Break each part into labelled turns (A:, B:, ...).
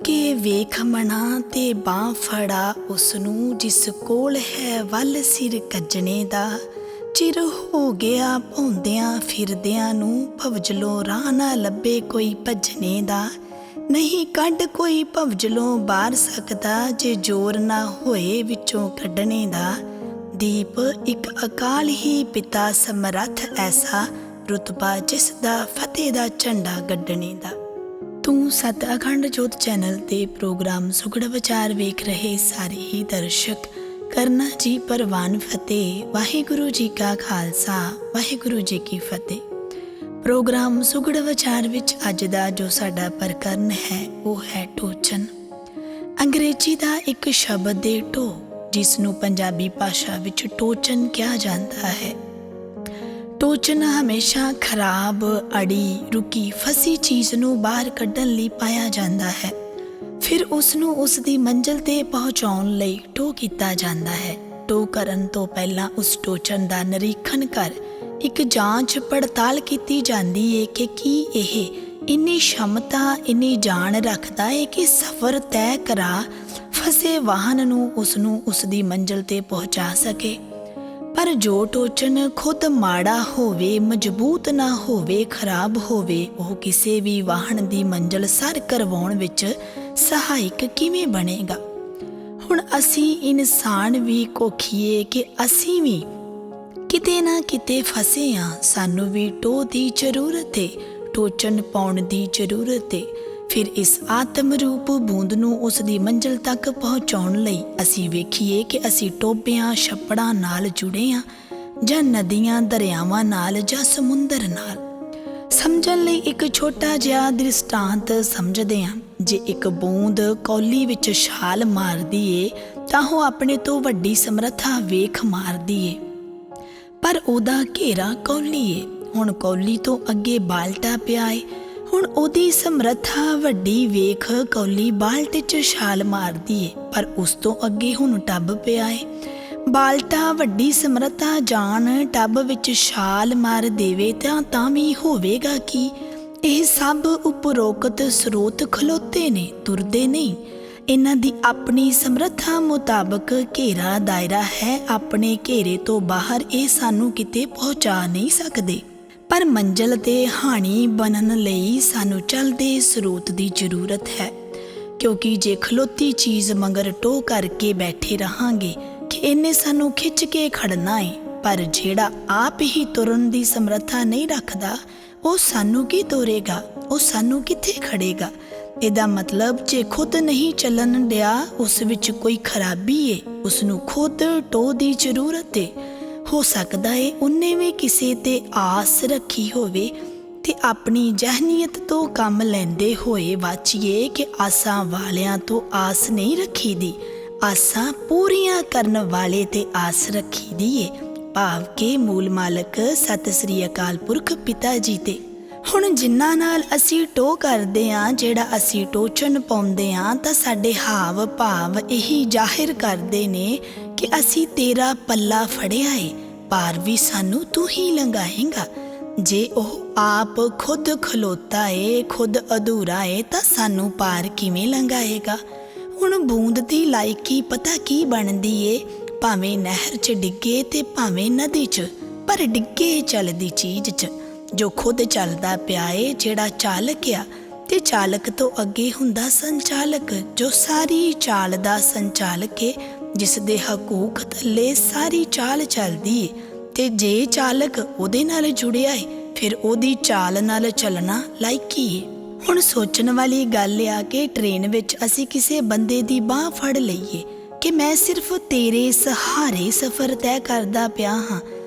A: ਕੇ ਵੇਖ ਮਣਾ ਤੇ ਬਾਂਹ ਫੜਾ ਉਸਨੂੰ, ਜਿਸ ਕੋਲ ਹੈ ਵੱਲ ਸਿਰ ਕੱਜਣੇ ਦਾ। ਚਿਰ ਹੋ ਗਿਆ ਭੌਂਦਿਆਂ ਫਿਰਦਿਆਂ ਨੂੰ, ਭਵਜਲੋਂ ਰਾਹ ਨਾ ਲੱਭੇ ਕੋਈ ਭੱਜਣੇ ਦਾ। ਨਹੀਂ ਕੱਢ ਕੋਈ ਭਵਜਲੋਂ ਬਾਹਰ ਸਕਦਾ, ਜੇ ਜ਼ੋਰ ਨਾ ਹੋਏ ਵਿੱਚੋਂ ਕੱਢਣੇ ਦਾ। ਦੀਪ ਇੱਕ ਅਕਾਲ ਹੀ ਪਿਤਾ ਸਮਰੱਥ ਐਸਾ, ਰੁਤਬਾ ਜਿਸ ਦਾ ਫਤਿਹ ਦਾ ਝੰਡਾ ਗੱਡਣੇ ਦਾ। ਤੂੰ ਸਤ ਅਖੰਡ ਜੋਤ ਚੈਨਲ ਤੇ ਪ੍ਰੋਗਰਾਮ ਸੁਖੜ ਵਿਚਾਰ ਵੇਖ ਰਹੇ ਸਾਰੇ ਹੀ ਦਰਸ਼ਕ ਕਰਨਾ ਜੀ ਪ੍ਰਵਾਨ ਫਤਿਹ। ਵਾਹਿਗੁਰੂ ਜੀ ਕਾ ਖਾਲਸਾ, ਵਾਹਿਗੁਰੂ ਜੀ ਕੀ ਫਤਿਹ। ਪ੍ਰੋਗਰਾਮ ਸੁਖੜ ਵਿਚਾਰ ਵਿੱਚ ਅੱਜ ਦਾ ਜੋ ਸਾਡਾ ਪ੍ਰਕਰਨ ਹੈ ਉਹ ਹੈ ਟੋਚਨ। ਅੰਗਰੇਜ਼ੀ ਦਾ ਇੱਕ ਸ਼ਬਦ ਹੈ ਟੋ, ਜਿਸ ਨੂੰ ਪੰਜਾਬੀ ਭਾਸ਼ਾ ਵਿੱਚ ਟੋਚਨ ਕਿਹਾ ਜਾਂਦਾ ਹੈ। ਟੋਚਨ ਹਮੇਸ਼ਾ ਖਰਾਬ, ਅੜੀ, ਰੁਕੀ, ਫਸੀ ਚੀਜ਼ ਨੂੰ ਬਾਹਰ ਕੱਢਣ ਲਈ ਪਾਇਆ ਜਾਂਦਾ ਹੈ। ਫਿਰ ਉਸ ਨੂੰ ਉਸ ਦੀ ਮੰਜ਼ਿਲ 'ਤੇ ਪਹੁੰਚਾਉਣ ਲਈ ਟੋ ਕੀਤਾ ਜਾਂਦਾ ਹੈ। ਟੋ ਕਰਨ ਤੋਂ ਪਹਿਲਾਂ ਉਸ ਟੋਚਨ ਦਾ ਨਿਰੀਖਣ ਕਰ ਇੱਕ ਜਾਂਚ ਪੜਤਾਲ ਕੀਤੀ ਜਾਂਦੀ ਹੈ ਕਿ ਕੀ ਇਹ ਇੰਨੀ ਸ਼ਮਤਾ, ਇੰਨੀ ਜਾਣ ਰੱਖਦਾ ਹੈ ਕਿ ਸਫ਼ਰ ਤੈਅ ਕਰਾ ਫਸੇ ਵਾਹਨ ਨੂੰ ਉਸ ਦੀ ਮੰਜ਼ਿਲ 'ਤੇ ਪਹੁੰਚਾ ਸਕੇ। ਪਰ ਜੋ ਟੋਚਨ ਖੁਦ ਮਾੜਾ ਹੋਵੇ, ਮਜ਼ਬੂਤ ਨਾ ਹੋਵੇ, ਖਰਾਬ ਹੋਵੇ, ਉਹ ਕਿਸੇ ਵੀ ਵਾਹਨ ਦੀ ਮੰਜ਼ਿਲ ਸਰ ਕਰਵਾਉਣ ਵਿੱਚ ਸਹਾਇਕ ਕਿਵੇਂ ਬਣੇਗਾ। ਹੁਣ ਅਸੀਂ ਇਨਸਾਨ ਵੀ ਕੋਖੀਏ ਕਿ ਅਸੀਂ ਵੀ ਕਿਤੇ ਨਾ ਕਿਤੇ ਫਸੇ ਹਾਂ। ਸਾਨੂੰ ਵੀ ਟੋ ਦੀ ਜ਼ਰੂਰਤ ਹੈ, ਟੋਚਨ ਪਾਉਣ ਦੀ ਜ਼ਰੂਰਤ ਹੈ। ਫਿਰ ਇਸ ਆਤਮ ਰੂਪ ਬੂੰਦ ਨੂੰ ਉਸ ਦੀ ਮੰਜ਼ਿਲ ਤੱਕ ਪਹੁੰਚਾਉਣ ਲਈ ਅਸੀਂ ਵੇਖੀਏ ਕਿ ਅਸੀਂ ਟੋਭਿਆਂ ਛੱਪੜਾਂ ਨਾਲ ਜੁੜੇ ਹਾਂ, ਜਾਂ ਨਦੀਆਂ ਦਰਿਆਵਾਂ ਨਾਲ, ਜਾਂ ਸਮੁੰਦਰ ਨਾਲ। ਸਮਝਣ ਲਈ ਇੱਕ ਛੋਟਾ ਜਿਹਾ ਦ੍ਰਿਸ਼ਟਾਂਤ ਸਮਝਦੇ ਹਾਂ। ਜੇ ਇੱਕ ਬੂੰਦ ਕੌਲੀ ਵਿੱਚ ਛਾਲ ਮਾਰਦੀ ਏ ਤਾਂ ਉਹ ਆਪਣੇ ਤੋਂ ਵੱਡੀ ਸਮਰੱਥਾ ਵੇਖ ਮਾਰਦੀ ਏ, ਪਰ ਉਹਦਾ ਘੇਰਾ ਕੌਲੀ ਏ। ਹੁਣ ਕੌਲੀ ਤੋਂ ਅੱਗੇ ਬਾਲਟਾ ਪਿਆ ਏ, ਹੁਣ ਉਹਦੀ ਸਮਰੱਥਾ ਵੱਡੀ ਵੇਖ ਕੌਲੀ ਬਾਲਟੇ 'ਚ ਛਾਲ ਮਾਰਦੀ ਏ, ਪਰ ਉਸ ਤੋਂ ਅੱਗੇ ਹੁਣ ਟੱਬ ਪਿਆ ਏ। ਬਾਲਟਾ ਵੱਡੀ ਸਮਰੱਥਾ ਜਾਣ ਟੱਬ ਵਿੱਚ ਛਾਲ ਮਾਰ ਦੇਵੇ ਤਾਂ ਵੀ ਹੋਵੇਗਾ ਕਿ ਇਹ ਸਭ ਉਪਰੋਕਤ ਸਰੋਤ ਖਲੋਤੇ ਨੇ, ਤੁਰਦੇ ਨਹੀਂ। ਇਹਨਾਂ ਦੀ ਆਪਣੀ ਸਮਰੱਥਾ ਮੁਤਾਬਕ ਘੇਰਾ ਦਾਇਰਾ ਹੈ। ਆਪਣੇ ਘੇਰੇ ਤੋਂ ਬਾਹਰ ਇਹ ਸਾਨੂੰ ਕਿਤੇ ਪਹੁੰਚਾ ਨਹੀਂ ਸਕਦੇ। ਪਰ ਮੰਜ਼ਿਲ 'ਤੇ ਹਾਣੀ ਬਣਨ ਲਈ ਸਾਨੂੰ ਚੱਲਦੇ ਸਰੋਤ ਦੀ ਜ਼ਰੂਰਤ ਹੈ, ਕਿਉਂਕਿ ਜੇ ਖਲੋਤੀ ਚੀਜ਼ ਮਗਰ ਟੋ ਕਰਕੇ ਬੈਠੇ ਰਹਾਂਗੇ ਕਿ ਇਹਨੇ ਸਾਨੂੰ ਖਿੱਚ ਕੇ ਖੜਨਾ ਏ, ਪਰ ਜਿਹੜਾ ਆਪ ਹੀ ਤੁਰਨ ਦੀ ਸਮਰੱਥਾ ਨਹੀਂ ਰੱਖਦਾ ਉਹ ਸਾਨੂੰ ਕੀ ਤੋਰੇਗਾ, ਉਹ ਸਾਨੂੰ ਕਿੱਥੇ ਖੜੇਗਾ। ਇਹਦਾ ਮਤਲਬ ਜੇ ਖੁਦ ਨਹੀਂ ਚੱਲਣ ਡਿਆ, ਉਸ ਵਿੱਚ ਕੋਈ ਖਰਾਬੀ ਏ, ਉਸ ਨੂੰ ਖੁਦ ਟੋ ਦੀ ਜ਼ਰੂਰਤ ਏ। ਹੋ ਸਕਦਾ ਏ ਉਹਨੇ ਵੀ ਕਿਸੇ ਤੇ ਆਸ ਰੱਖੀ ਹੋਵੇ ਤੇ ਆਪਣੀ ਜ਼ਹਿਨੀਅਤ ਤੋਂ ਕੰਮ ਲੈਂਦੇ ਹੋਏ ਵਾਚੀਏ ਕਿ ਆਸਾਂ ਵਾਲਿਆਂ ਤੋਂ ਆਸ ਨਹੀਂ ਰੱਖੀ ਦੀ, ਆਸਾਂ ਪੂਰੀਆਂ ਕਰਨ ਵਾਲੇ ਤੇ ਆਸ ਰੱਖੀ ਦੀ ਏ, ਭਾਵ ਕਿ ਮੂਲ ਮਾਲਕ ਸਤਿ ਸ੍ਰੀ ਅਕਾਲ ਪੁਰਖ ਪਿਤਾ ਜੀ ਤੇ। ਹੁਣ ਜਿਨ੍ਹਾਂ ਨਾਲ ਅਸੀਂ ਟੋ ਕਰਦੇ ਹਾਂ, ਜਿਹੜਾ ਅਸੀਂ ਟੋਚਨ ਪਾਉਂਦੇ ਹਾਂ, ਤਾਂ ਸਾਡੇ ਹਾਵ ਭਾਵ ਇਹੀ ਜ਼ਾਹਿਰ ਕਰਦੇ ਨੇ ਕਿ ਅਸੀਂ ਤੇਰਾ ਪੱਲਾ ਫੜਿਆ ਏ, ਪਾਰ ਵੀ ਸਾਨੂੰ ਤੂੰ ਹੀ ਲੰਘਾਏਂਗਾ। ਜੇ ਉਹ ਆਪ ਖੁਦ ਖਲੋਤਾ ਏ, ਖੁਦ ਅਧੂਰਾ ਏ, ਤਾਂ ਸਾਨੂੰ ਪਾਰ ਕਿਵੇਂ ਲੰਘਾਏਗਾ। ਹੁਣ ਬੂੰਦ ਦੀ ਲਾਇਕੀ ਪਤਾ ਕੀ ਬਣਦੀ ਏ, ਭਾਵੇਂ ਨਹਿਰ 'ਚ ਡਿੱਗੇ ਤੇ ਭਾਵੇਂ ਨਦੀ 'ਚ, ਪਰ ਡਿੱਗੇ ਚੱਲਦੀ ਚੀਜ਼ 'ਚ। ਜੋ ਖੁਦ ਚੱਲਦਾ ਪਿਆ ਏ, ਜਿਹੜਾ ਚਾਲਕ ਆ, ਤੇ ਚਾਲਕ ਤੋਂ ਅੱਗੇ ਹੁੰਦਾ ਸੰਚਾਲਕ, ਜੋ ਸਾਰੀ ਚਾਲ ਦਾ ਸੰਚਾਲਕ ਏ, ਜਿਸ ਦੇ ਹਕੂਕ ਥੱਲੇ ਸਾਰੀ ਚਾਲ ਚੱਲਦੀ ਏ। ਤੇ ਜੇ ਚਾਲਕ ਉਹਦੇ ਨਾਲ ਜੁੜਿਆ ਏ, ਫਿਰ ਉਹਦੀ ਚਾਲ ਨਾਲ ਚੱਲਣਾ ਲਾਇਕੀ ਏ। ਹੁਣ ਸੋਚਣ ਵਾਲੀ ਗੱਲ ਆ ਕਿ ਟ੍ਰੇਨ ਵਿੱਚ ਅਸੀਂ ਕਿਸੇ ਬੰਦੇ ਦੀ ਬਾਂਹ ਫੜ ਲਈਏ ਕਿ ਮੈਂ ਸਿਰਫ ਤੇਰੇ ਸਹਾਰੇ ਸਫ਼ਰ ਤੈਅ ਕਰਦਾ ਪਿਆ ਹਾਂ,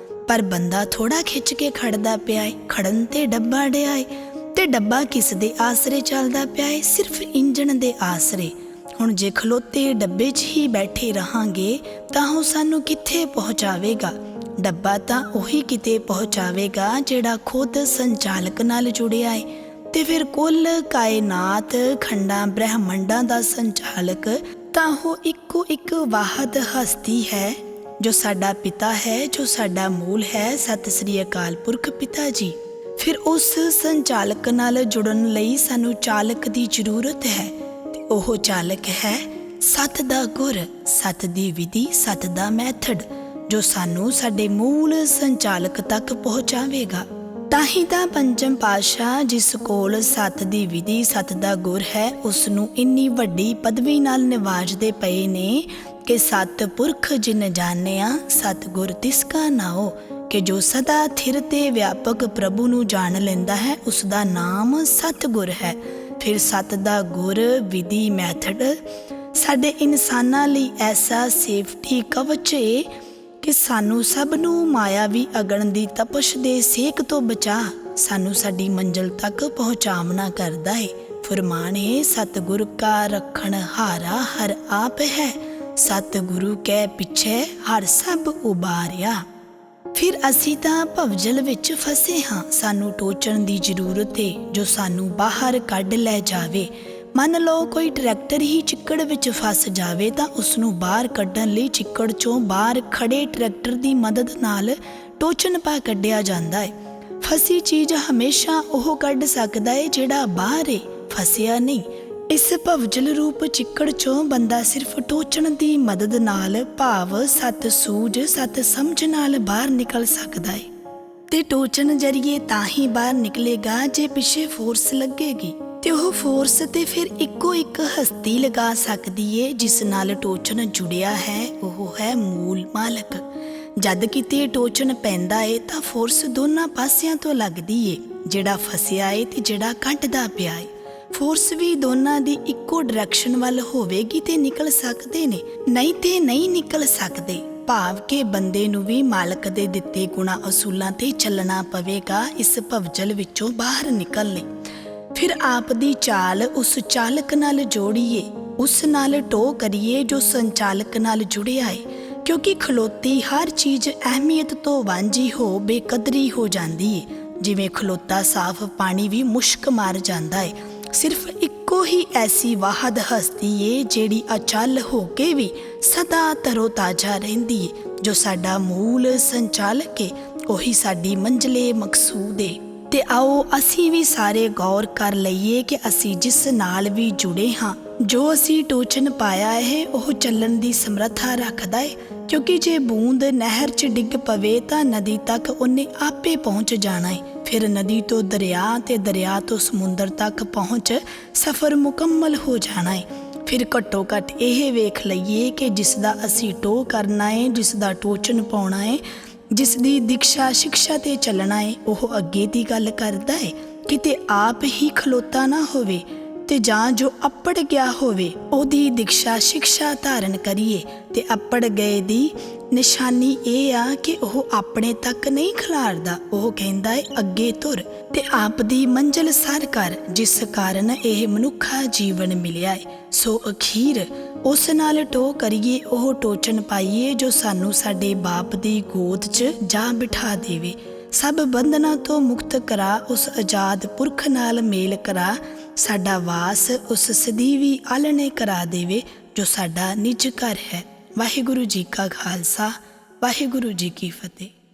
A: ਪਰ ਬੰਦਾ ਥੋੜਾ ਖਿੱਚ ਕੇ ਖੜਦਾ ਪਿਆ ਏ, ਖੜਨ ਤੇ ਡੱਬਾ ਡਿਆ ਏ, ਤੇ ਡੱਬਾ ਕਿਸ ਦੇ ਆਸਰੇ ਚੱਲਦਾ ਪਿਆ ਏ, ਸਿਰਫ ਇੰਜਣ ਦੇ ਆਸਰੇ। ਹੁਣ ਜੇ ਖਲੋਤੇ ਡੱਬੇ 'ਚ ਹੀ ਬੈਠੇ ਰਹਾਂਗੇ ਤਾਂ ਉਹ ਸਾਨੂੰ ਕਿੱਥੇ ਪਹੁੰਚਾਵੇਗਾ। ਡੱਬਾ ਤਾਂ ਉਹੀ ਕਿਤੇ ਪਹੁੰਚਾਵੇਗਾ ਜਿਹੜਾ ਖੁਦ ਸੰਚਾਲਕ ਨਾਲ ਜੁੜਿਆ ਏ। ਤੇ ਫਿਰ ਕੁੱਲ ਕਾਇਨਾਤ, ਖੰਡਾਂ ਬ੍ਰਹਿਮੰਡਾਂ ਦਾ ਸੰਚਾਲਕ ਤਾਂ ਉਹ ਇੱਕੋ ਇੱਕ ਵਾਹਦ ਹਸਤੀ ਹੈ, ਜੋ ਸਾਡਾ ਪਿਤਾ ਹੈ, ਜੋ ਸਾਡਾ ਮੂਲ ਹੈ, ਸਤਿ ਸ੍ਰੀ ਅਕਾਲ ਪੁਰਖ ਪਿਤਾ ਜੀ। ਫਿਰ ਉਸ ਸੰਚਾਲਕ ਨਾਲ ਜੁੜਨ ਲਈ ਸਾਨੂੰ ਚਾਲਕ ਦੀ ਜ਼ਰੂਰਤ ਹੈ, ਤੇ ਉਹ ਚਾਲਕ ਹੈ ਸੱਤ ਦਾ ਗੁਰ, ਸੱਤ ਦੀ ਵਿਧੀ, ਸੱਤ ਦਾ ਮੈਥਡ, ਜੋ ਸਾਨੂੰ ਸਾਡੇ ਮੂਲ ਸੰਚਾਲਕ ਤੱਕ ਪਹੁੰਚਾਵੇਗਾ। ਤਾਂ ਹੀ ਤਾਂ ਪੰਚਮ ਪਾਤਸ਼ਾਹ ਜਿਸ ਕੋਲ ਸੱਤ ਦੀ ਵਿਧੀ, ਸੱਤ ਦਾ ਗੁਰ ਹੈ, ਉਸ ਨੂੰ ਇੰਨੀ ਵੱਡੀ ਪਦਵੀ ਨਾਲ ਨਿਵਾਜਦੇ ਪਏ ਨੇ ਕਿ ਸਤ ਪੁਰਖ ਜਿਨ ਜਾਣਿਆ ਸਤਿਗੁਰ ਤਿਸ ਕਾ ਨਾਉ, ਕਿ ਜੋ ਸਦਾ ਥਿਰ ਤੇ ਵਿਆਪਕ ਪ੍ਰਭੂ ਨੂੰ ਜਾਣ ਲੈਂਦਾ ਹੈ ਉਸ ਦਾ ਨਾਮ ਸਤਿਗੁਰ ਹੈ। ਫਿਰ ਸੱਤ ਦਾ ਗੁਰ, ਵਿਧੀ, ਮੈਥਡ ਸਾਡੇ ਇਨਸਾਨਾਂ ਲਈ ਐਸਾ ਸੇਫਟੀ ਕਵਚ ਏ ਕਿ ਸਾਨੂੰ ਸਭ ਨੂੰ ਮਾਇਆਵੀ ਅਗਨ ਦੀ ਤਪਸ਼ ਦੇ ਸੇਕ ਤੋਂ ਬਚਾ ਸਾਨੂੰ ਸਾਡੀ ਮੰਜ਼ਿਲ ਤੱਕ ਪਹੁੰਚਾਵਨਾ ਕਰਦਾ ਏ। ਫਰਮਾਨ ਏ ਸਤਿਗੁਰ ਕਾ ਰੱਖਣ ਹਾਰਾ ਹਰ ਆਪ ਹੈ, ਸਤਿਗੁਰੂ ਕੈ ਪਿੱਛੇ ਹਰ ਸਭ ਉਬਾਰਿਆ। ਫਿਰ ਅਸੀਂ ਤਾਂ ਭਵਜਲ ਵਿੱਚ ਫਸੇ ਹਾਂ, ਸਾਨੂੰ ਟੋਚਣ ਦੀ ਜ਼ਰੂਰਤ ਏ ਜੋ ਸਾਨੂੰ ਬਾਹਰ ਕੱਢ ਲੈ ਜਾਵੇ। ਮੰਨ ਲਓ ਕੋਈ ਟਰੈਕਟਰ ਹੀ ਚਿੱਕੜ ਵਿੱਚ ਫਸ ਜਾਵੇ ਤਾਂ ਉਸ ਨੂੰ ਬਾਹਰ ਕੱਢਣ ਲਈ ਚਿੱਕੜ ਚੋਂ ਬਾਹਰ ਖੜੇ ਟਰੈਕਟਰ ਦੀ ਮਦਦ ਨਾਲ ਟੋਚਨ ਪਾ ਕੱਢਿਆ ਜਾਂਦਾ ਏ। ਫਸੀ ਚੀਜ਼ ਹਮੇਸ਼ਾ ਉਹ ਕੱਢ ਸਕਦਾ ਏ ਜਿਹੜਾ ਬਾਹਰ ਏ, ਫਸਿਆ ਨਹੀਂ। ਇਸ ਭਵਜਲ ਰੂਪ ਚਿੱਕੜ ਚੋਂ ਬੰਦਾ ਸਿਰਫ ਟੋਚਣ ਦੀ ਮਦਦ ਨਾਲ, ਭਾਵ ਸਤ ਸੂਝ, ਸਤ ਸਮਝ ਨਾਲ ਬਾਹਰ ਨਿਕਲ ਸਕਦਾ ਏ। ਤੇ ਟੋਚਣ ਜਰੀਏ ਤਾਂ ਹੀ ਬਾਹਰ ਨਿਕਲੇਗਾ ਜੇ ਪਿੱਛੇ ਫੋਰਸ ਲੱਗੇਗੀ, ਤੇ ਉਹ ਫੋਰਸ ਤੇ ਫਿਰ ਇੱਕੋ ਇੱਕ ਹਸਤੀ ਲਗਾ ਸਕਦੀ ਏ ਜਿਸ ਨਾਲ ਟੋਚਨ ਜੁੜਿਆ ਹੈ, ਉਹ ਹੈ ਮੂਲ ਮਾਲਕ। ਜਦ ਕਿਤੇ ਟੋਚਨ ਪੈਂਦਾ ਏ ਤਾਂ ਫੋਰਸ ਦੋਨਾਂ ਪਾਸਿਆਂ ਤੋਂ ਲੱਗਦੀ ਏ, ਜਿਹੜਾ ਫਸਿਆ ਏ ਤੇ ਜਿਹੜਾ ਕੱਢਦਾ ਪਿਆ ਏ। ਫੋਰਸ ਵੀ ਦੋਨਾਂ ਦੀ ਇੱਕੋ ਡਾਇਰੈਕਸ਼ਨ ਵੱਲ ਹੋਵੇਗੀ ਤੇ ਨਿਕਲ ਸਕਦੇ ਨੇ, ਨਹੀਂ ਤੇ ਨਹੀਂ ਨਿਕਲ ਸਕਦੇ। ਭਾਵ ਕਿ ਬੰਦੇ ਨੂੰ ਵੀ ਮਾਲਕ ਦੇ ਦਿੱਤੇ ਗੁਣਾ ਅਸੂਲਾਂ ਤੇ ਚੱਲਣਾ ਪਵੇਗਾ ਇਸ ਭਵਜਲ ਵਿੱਚੋਂ ਬਾਹਰ ਨਿਕਲਣ ਲਈ। ਫਿਰ ਆਪ ਦੀ ਚਾਲ ਉਸ ਚਾਲਕ ਨਾਲ ਜੋੜੀਏ, ਉਸ ਨਾਲ ਟੋ ਕਰੀਏ ਜੋ ਸੰਚਾਲਕ ਨਾਲ ਜੁੜਿਆ ਏ, ਕਿਉਂਕਿ ਖਲੋਤੀ ਹਰ ਚੀਜ਼ ਅਹਿਮੀਅਤ ਤੋਂ ਵਾਂਝੀ ਹੋ ਬੇਕਦਰੀ ਹੋ ਜਾਂਦੀ ਏ। ਜਿਵੇਂ ਖਲੋਤਾ ਸਾਫ਼ ਪਾਣੀ ਵੀ ਮੁਸ਼ਕ ਮਾਰ ਜਾਂਦਾ ਏ। ਸਿਰਫ ਇੱਕੋ ਹੀ ਐਸੀ ਵਾਹਦ ਹਸਤੀ ਏ ਜਿਹੜੀ ਅਚਲ ਹੋ ਕੇ ਵੀ ਸਦਾ ਤਰੋ ਤਾਜ਼ਾ ਰਹਿੰਦੀ ਏ, ਜੋ ਸਾਡਾ ਮੂਲ ਸੰਚਾਲਕ ਏ, ਉਹੀ ਸਾਡੀ ਮੰਜ਼ਿਲੇ ਮਕਸੂਦ ਏ। ਤੇ ਆਓ ਅਸੀਂ ਵੀ ਸਾਰੇ ਗੌਰ ਕਰ ਲਈਏ ਕਿ ਅਸੀਂ ਜਿਸ ਨਾਲ ਵੀ ਜੁੜੇ ਹਾਂ, ਜੋ ਅਸੀਂ ਟੋਚਨ ਪਾਇਆ ਹੈ ਉਹ ਚੱਲਣ ਦੀ ਸਮਰੱਥਾ ਰੱਖਦਾ ਹੈ, ਕਿਉਂਕਿ ਜੇ ਬੂੰਦ ਨਹਿਰ 'ਚ ਡਿੱਗ ਪਵੇ ਤਾਂ ਨਦੀ ਤੱਕ ਉਹਨੇ ਆਪੇ ਪਹੁੰਚ ਜਾਣਾ ਹੈ। ਫਿਰ ਨਦੀ ਤੋਂ ਦਰਿਆ ਤੇ ਦਰਿਆ ਤੋਂ ਸਮੁੰਦਰ ਤੱਕ ਪਹੁੰਚ ਸਫ਼ਰ ਮੁਕੰਮਲ ਹੋ ਜਾਣਾ ਹੈ। ਫਿਰ ਘੱਟੋ ਘੱਟ ਇਹ ਵੇਖ ਲਈਏ ਕਿ ਜਿਸ ਦਾ ਅਸੀਂ ਟੋ ਕਰਨਾ ਹੈ, ਜਿਸ ਦਾ ਟੋਚਨ ਪਾਉਣਾ ਹੈ, ਜਿਸ ਦੀ ਦੀਕਸ਼ਾ ਸਿਕਸ਼ਾ ਤੇ ਚੱਲਣਾ ਹੈ, ਉਹ ਅੱਗੇ ਦੀ ਗੱਲ ਕਰਦਾ ਹੈ। ਕਿਤੇ ਆਪ ਹੀ ਖਲੋਤਾ ਨਾ ਹੋਵੇ ਤੇ ਜਾਂ ਜੋ ਅੱਪੜ ਗਿਆ ਹੋਵੇ ਉਹਦੀ ਦੀਕਸ਼ਾ ਸਿਕਸ਼ਾ ਧਾਰਨ ਕਰੀਏ। ਤੇ ਅੱਪੜ ਗਏ ਦੀ ਨਿਸ਼ਾਨੀ ਇਹ ਆ ਕਿ ਉਹ ਆਪਣੇ ਤੱਕ ਨਹੀਂ ਖਿਲਾਰਦਾ, ਉਹ ਕਹਿੰਦਾ ਹੈ ਅੱਗੇ ਤੁਰ ਤੇ ਆਪ ਦੀ ਮੰਜ਼ਿਲ ਸਰ ਕਰ, ਜਿਸ ਕਾਰਨ ਇਹ ਮਨੁੱਖਾ ਜੀਵਨ ਮਿਲਿਆ ਹੈ। ਸੋ ਅਖੀਰ ਉਸ ਨਾਲ ਟੋ ਕਰੀਏ, ਉਹ ਟੋਚਨ ਪਾਈਏ ਜੋ ਸਾਨੂੰ ਸਾਡੇ ਬਾਪ ਦੀ ਗੋਦ 'ਚ ਜਾ ਬਿਠਾ ਦੇਵੇ, ਸਭ ਬੰਧਨਾਂ ਤੋਂ ਮੁਕਤ ਕਰਾ, ਉਸ ਆਜ਼ਾਦ ਪੁਰਖ ਨਾਲ ਮੇਲ ਕਰਾ, ਸਾਡਾ ਵਾਸ ਉਸ ਸਦੀਵੀ ਆਲਣੇ ਕਰਾ ਦੇਵੇ ਜੋ ਸਾਡਾ ਨਿੱਜ ਘਰ ਹੈ। ਵਾਹਿਗੁਰੂ ਜੀ ਕਾ ਖਾਲਸਾ, ਵਾਹਿਗੁਰੂ ਜੀ ਕੀ ਫਤਿਹ।